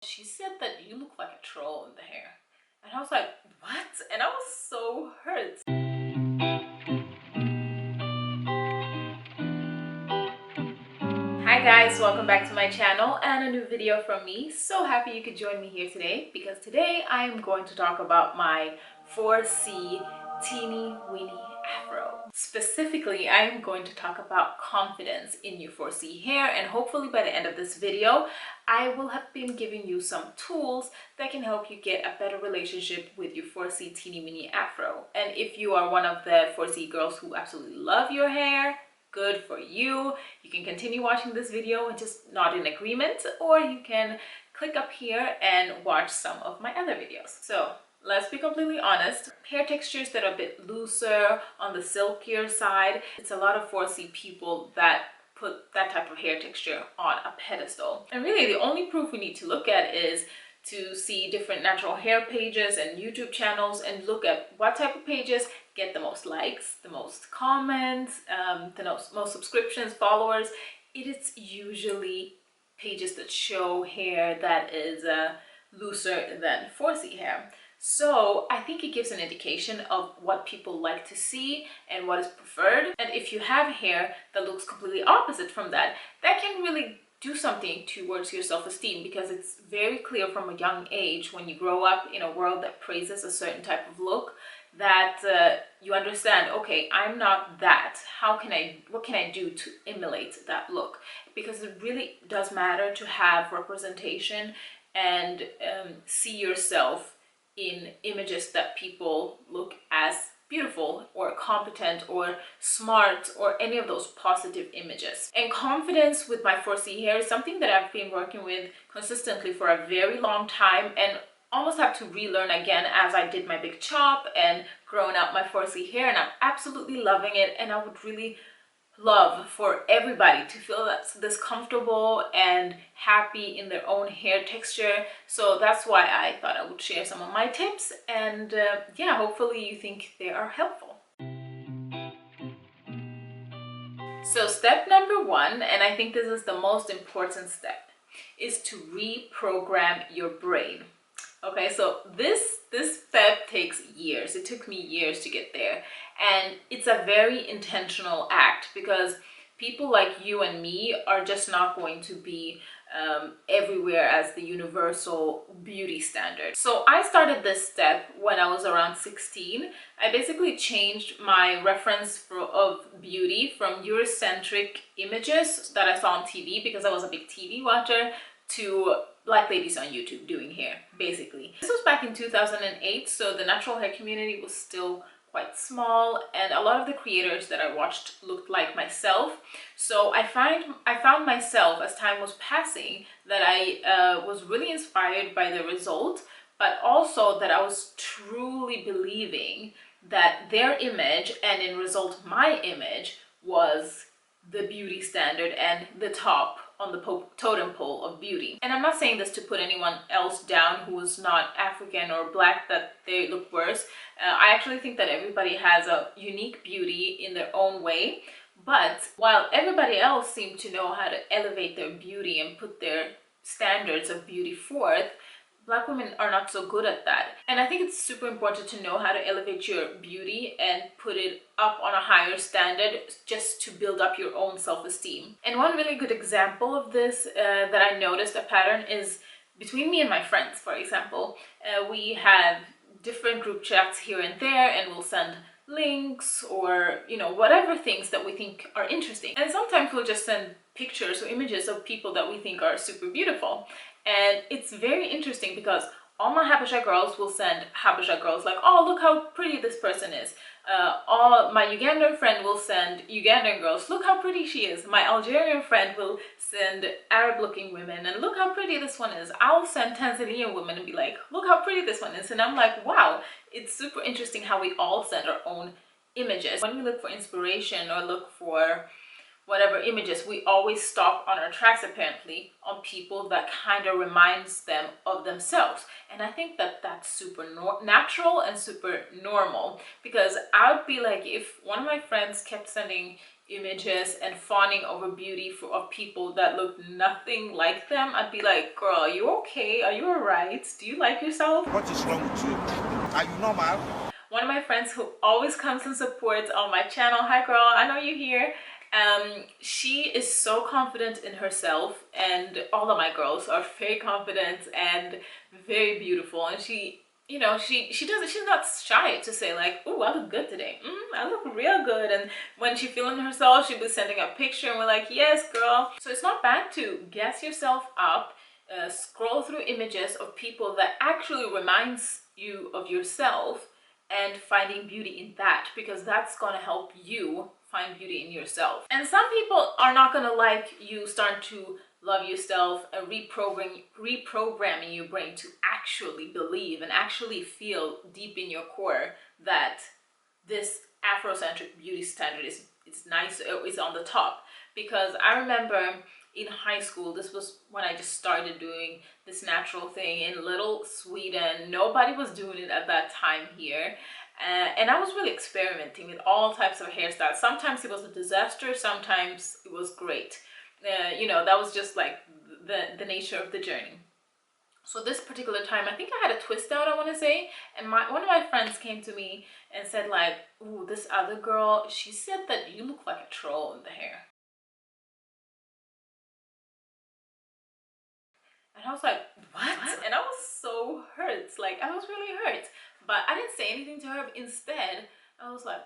She said that you look like a troll in the hair. And I was like, what? And I was so hurt. Hi guys, welcome back to my channel and a new video from me. So happy you could join me here today because today I am going to talk about my 4C teeny weeny afro. Specifically, I am going to talk about confidence in your 4C hair, and hopefully by the end of this video I will have been giving you some tools that can help you get a better relationship with your 4C teeny weeny afro. And if you are one of the 4C girls who absolutely love your hair, good for you. You can continue watching this video and just nod in agreement, or you can click up here and watch some of my other videos. So let's be completely honest, hair textures that are a bit looser, on the silkier side, it's a lot of 4C people that put that type of hair texture on a pedestal. And really the only proof we need to look at is to see different natural hair pages and YouTube channels and look at what type of pages get the most likes, the most comments, the most subscriptions, followers. It is usually pages that show hair that is looser than 4C hair. So I think it gives an indication of what people like to see and what is preferred. And if you have hair that looks completely opposite from that, that can really do something towards your self-esteem, because it's very clear from a young age, when you grow up in a world that praises a certain type of look, that you understand, okay, I'm not that. What can I do to emulate that look? Because it really does matter to have representation and see yourself in images that people look as beautiful or competent or smart or any of those positive images. And confidence with my 4C hair is something that I've been working with consistently for a very long time, and almost have to relearn again as I did my big chop and grown out my 4C hair, and I'm absolutely loving it. And I would really love for everybody to feel this comfortable and happy in their own hair texture. So that's why I thought I would share some of my tips, and yeah, hopefully you think they are helpful. So step number one, and I think this is the most important step, is to reprogram your brain. Okay, so this step takes years. It took me years to get there, and it's a very intentional act, because people like you and me are just not going to be everywhere as the universal beauty standard. So I started this step when I was around 16. I basically changed my reference of beauty from Eurocentric images that I saw on TV, because I was a big TV watcher, to black ladies on YouTube doing hair, basically. This was back in 2008, so the natural hair community was still quite small, and a lot of the creators that I watched looked like myself. So I found myself, as time was passing, that I was really inspired by the result, but also that I was truly believing that their image, and in result my image, was the beauty standard and the top on the totem pole of beauty. And I'm not saying this to put anyone else down who is not African or black, that they look worse. I actually think that everybody has a unique beauty in their own way. But while everybody else seemed to know how to elevate their beauty and put their standards of beauty forth, Black women are not so good at that. And I think it's super important to know how to elevate your beauty and put it up on a higher standard, just to build up your own self-esteem. And one really good example of this that I noticed a pattern is between me and my friends. For example, we have different group chats here and there, and we'll send links or, you know, whatever things that we think are interesting. And sometimes we'll just send pictures or images of people that we think are super beautiful. And it's very interesting, because all my Habesha girls will send Habesha girls like, oh, look how pretty this person is. All my Ugandan friend will send Ugandan girls, look how pretty she is. My Algerian friend will send Arab looking women, and look how pretty this one is. I'll send Tanzanian women and be like, look how pretty this one is. And I'm like, wow, it's super interesting how we all send our own images. When we look for inspiration or look for whatever images, we always stop on our tracks, apparently, on people that kind of reminds them of themselves. And I think that that's super natural and super normal, because I would be like, if one of my friends kept sending images and fawning over beauty of people that look nothing like them, I'd be like, girl, are you okay? Are you alright? Do you like yourself? What is wrong with you? Are you normal? One of my friends who always comes and supports on my channel, hi girl, I know you're here. She is so confident in herself, and all of my girls are very confident and very beautiful, and she, you know, she's not shy to say like, oh, I look good today, I look real good. And when she's feeling herself, she'll be sending a picture and we're like, yes girl. So it's not bad to gas yourself up, scroll through images of people that actually reminds you of yourself, and finding beauty in that, because that's going to help you find beauty in yourself. And some people are not going to like you start to love yourself and reprogramming your brain to actually believe and actually feel deep in your core that this Afrocentric beauty standard is nice, is on the top. Because I remember in high school, this was when I just started doing this natural thing in little Sweden. Nobody was doing it at that time here. And I was really experimenting with all types of hairstyles. Sometimes it was a disaster, sometimes it was great. You know, that was just like the nature of the journey. So this particular time, I think I had a twist out, I want to say, and one of my friends came to me and said like, ooh, this other girl, she said that you look like a troll in the hair. And I was like, what? And I was so hurt. Like, I was really hurt. But I didn't say anything to her. Instead, I was like,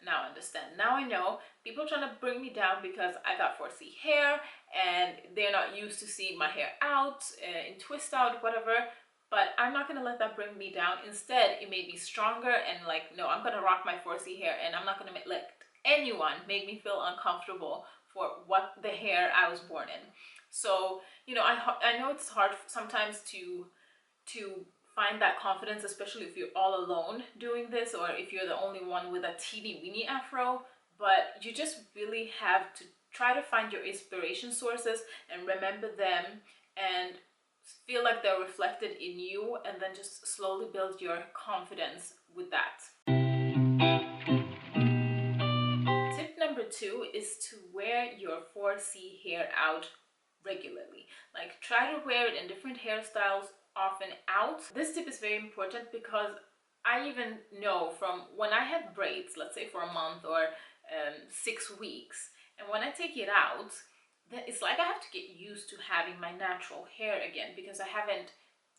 now I understand. Now I know people are trying to bring me down because I got 4C hair and they're not used to seeing my hair out, in twist out, whatever. But I'm not going to let that bring me down. Instead, it made me stronger and like, no, I'm going to rock my 4C hair, and I'm not going to let anyone make me feel uncomfortable for what the hair I was born in. So, you know, I know it's hard sometimes to find that confidence, especially if you're all alone doing this, or if you're the only one with a teeny weeny afro. But you just really have to try to find your inspiration sources and remember them and feel like they're reflected in you, and then just slowly build your confidence with that. Tip number 2 is to wear your 4C hair out regularly. Like, try to wear it in different hairstyles often out. This tip is very important because I even know from when I have braids, let's say for a month or 6 weeks, and when I take it out, then it's like I have to get used to having my natural hair again, because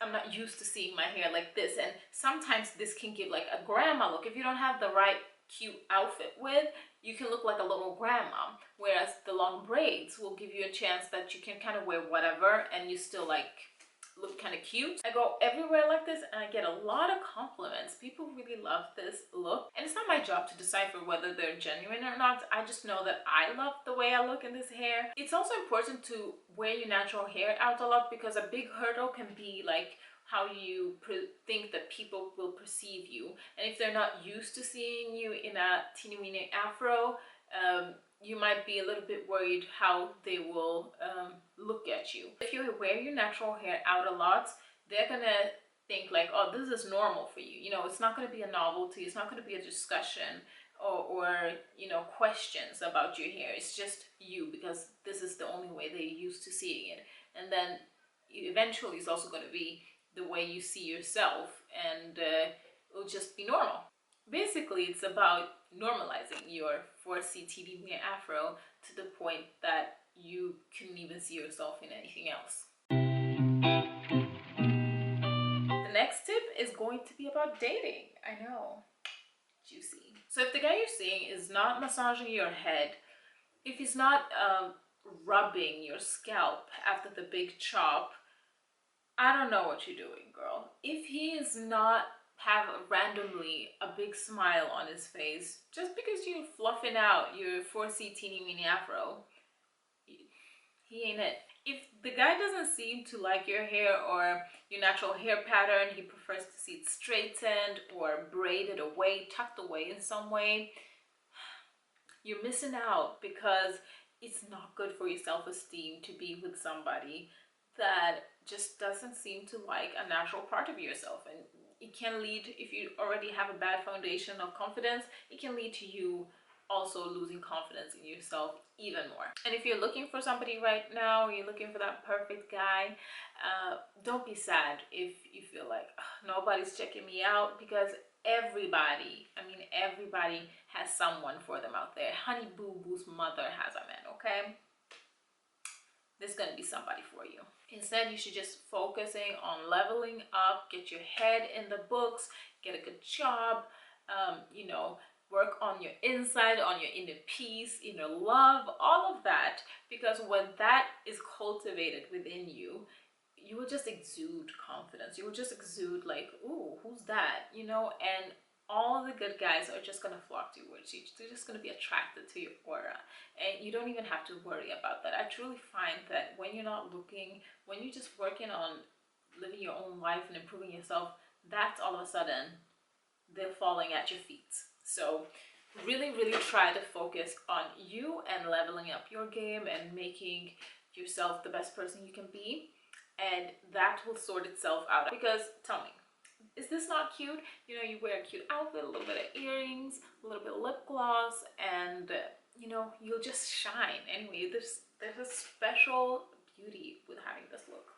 I'm not used to seeing my hair like this. And sometimes this can give like a grandma look. If you don't have the right cute outfit with, you can look like a little grandma, whereas the long braids will give you a chance that you can kind of wear whatever and you still like look kind of cute. I go everywhere like this and I get a lot of compliments. People really love this look, and it's not my job to decipher whether they're genuine or not. I just know that I love the way I look in this hair. It's also important to wear your natural hair out a lot, because a big hurdle can be like how you think that people will perceive you. And if they're not used to seeing you in a teeny weeny afro, you might be a little bit worried how they will look at you. If you wear your natural hair out a lot, they're gonna think like, oh, this is normal for you. You know, it's not gonna be a novelty, it's not gonna be a discussion or you know, questions about your hair. It's just you, because this is the only way they're used to seeing it. And then eventually it's also gonna be the way you see yourself, and it'll just be normal. Basically, it's about normalizing your 4C TWA afro to the point that you couldn't even see yourself in anything else. The next tip is going to be about dating. I know, juicy. So if the guy you're seeing is not massaging your head, if he's not rubbing your scalp after the big chop, I don't know what you're doing, girl. If he is not have randomly a big smile on his face just because you're fluffing out your 4C teeny weeny afro, he ain't it. If the guy doesn't seem to like your hair or your natural hair pattern, he prefers to see it straightened or braided away, tucked away in some way, you're missing out, because it's not good for your self-esteem to be with somebody that just doesn't seem to like a natural part of yourself. And it can lead, if you already have a bad foundation of confidence, it can lead to you also losing confidence in yourself even more. And if you're looking for somebody right now, you're looking for that perfect guy, don't be sad if you feel like nobody's checking me out, because everybody, I mean everybody has someone for them out there. Honey Boo Boo's mother has a man, okay? There's gonna be somebody for you. Instead, you should just focusing on leveling up, get your head in the books, get a good job, you know, work on your inside, on your inner peace, inner love, all of that. Because when that is cultivated within you, you will just exude confidence. You will just exude like, ooh, who's that? You know, and all the good guys are just gonna flock towards you. They're just gonna be attracted to your aura, and you don't even have to worry about that. I truly find that when you're not looking, when you're just working on living your own life and improving yourself, that's all of a sudden they're falling at your feet. So really, really try to focus on you and leveling up your game and making yourself the best person you can be, and that will sort itself out. Because tell me, is this not cute? You know, you wear a cute outfit, a little bit of earrings, a little bit of lip gloss, and you know, you'll just shine. Anyway, there's a special beauty with having this look.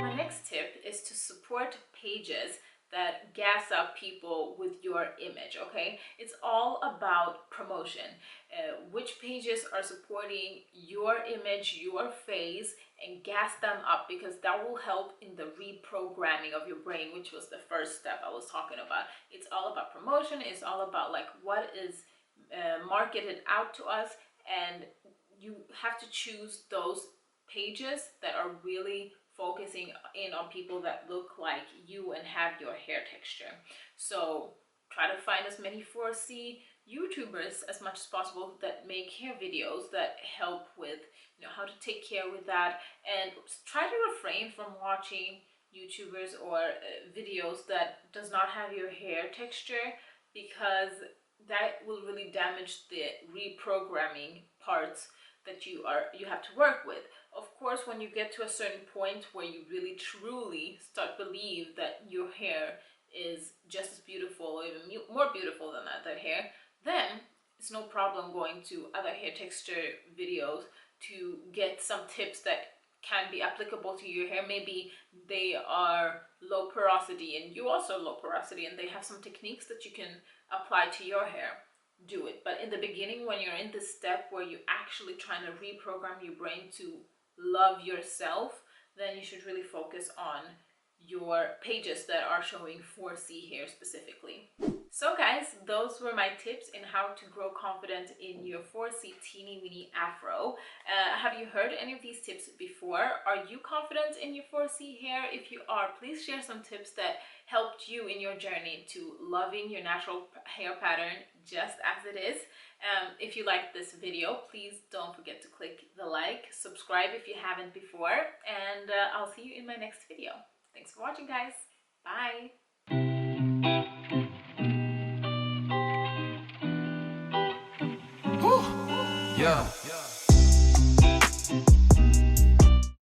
My next tip is to support pages that gas up people with your image, okay? It's all about promotion. Which pages are supporting your image, your face, and gas them up, because that will help in the reprogramming of your brain, which was the first step I was talking about. It's all about promotion. It's all about like what is marketed out to us, and you have to choose those pages that are really focusing in on people that look like you and have your hair texture. So try to find as many 4C YouTubers as much as possible that make hair videos that help with, you know, how to take care with that, and try to refrain from watching YouTubers or videos that does not have your hair texture, because that will really damage the reprogramming parts that you have to work with. Of course, when you get to a certain point where you really truly start believe that your hair is just as beautiful or even more beautiful than other hair, then it's no problem going to other hair texture videos to get some tips that can be applicable to your hair. Maybe they are low porosity and you also low porosity, and they have some techniques that you can apply to your hair. Do it. But in the beginning, when you're in this step where you're actually trying to reprogram your brain to love yourself, then you should really focus on your pages that are showing 4C hair specifically. So guys, those were my tips in how to grow confidence in your 4C teeny weeny afro. Have you heard any of these tips before? Are you confident in your 4C hair? If you are, please share some tips that helped you in your journey to loving your natural hair pattern just as it is. If you liked this video, please don't forget to click the like, subscribe if you haven't before, and I'll see you in my next video. Thanks for watching, guys. Bye. Yeah.